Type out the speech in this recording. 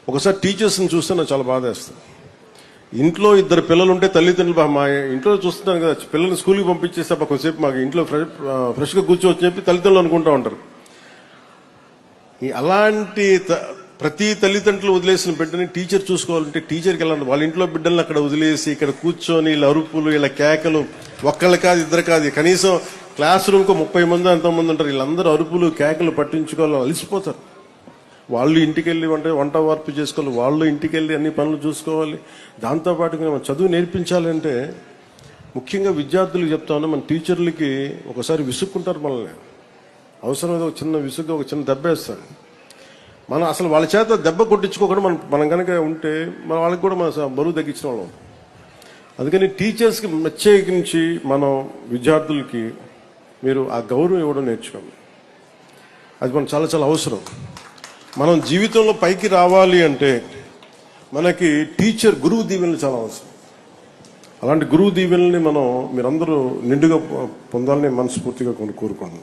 ఒకసారి టీచర్స్ని చూస్తే నాకు చాలా బాధ వేస్తుంది. ఇంట్లో ఇద్దరు పిల్లలు ఉంటే తల్లిదండ్రులు మా ఇంట్లో చూస్తున్నాను కదా, పిల్లల్ని స్కూల్కి పంపించేస్తే కొంచెంసేపు మాకు ఇంట్లో ఫ్రెష్గా కూర్చోవచ్చని చెప్పి తల్లిదండ్రులు అనుకుంటూ ఉంటారు. అలాంటి ప్రతి తల్లిదండ్రులు వదిలేసిన బిడ్డని టీచర్ చూసుకోవాలంటే టీచర్కి వెళ్ళాలి. వాళ్ళ ఇంట్లో బిడ్డల్ని అక్కడ వదిలేసి ఇక్కడ కూర్చొని వీళ్ళ అరుపులు, వీళ్ళ కేకలు, ఒక్కళ్ళు కాదు ఇద్దరు కాదు, కనీసం క్లాస్ రూమ్కు 30 మంది ఎంతమంది ఉంటారు, వీళ్ళందరూ అరుపులు కేకలు పట్టించుకోవాలి, అలసిపోతారు. వాళ్ళు ఇంటికి వెళ్ళి వంట వార్పు చేసుకోవాలి, వాళ్ళు ఇంటికి వెళ్ళి అన్ని పనులు చూసుకోవాలి. దాంతోపాటు మనం చదువు నేర్పించాలంటే ముఖ్యంగా విద్యార్థులకు చెప్తాను, మన టీచర్లకి ఒకసారి విసుక్కుంటారు మనల్ని. అవసరమైతే ఒక చిన్న విసుగ్గా ఒక చిన్న దెబ్బ వేస్తారు. మనం అసలు వాళ్ళ చేత దెబ్బ కొట్టించుకోకుండా మనం కనుక ఉంటే మన వాళ్ళకి కూడా మన బరువు తగ్గించిన వాళ్ళం. అందుకని టీచర్స్కి ప్రత్యేకించి మనం విద్యార్థులకి మీరు ఆ గౌరవం ఇవ్వడం నేర్చుకోండి. అది మనం చాలా చాలా అవసరం. మనం జీవితంలో పైకి రావాలి అంటే మనకి గురువు దీవెనలు చాలా అవసరం. అలాంటి గురువు దీవెనల్ని మీరందరూ నిండుగా పొందాలని మనస్ఫూర్తిగా కోరుకోండి.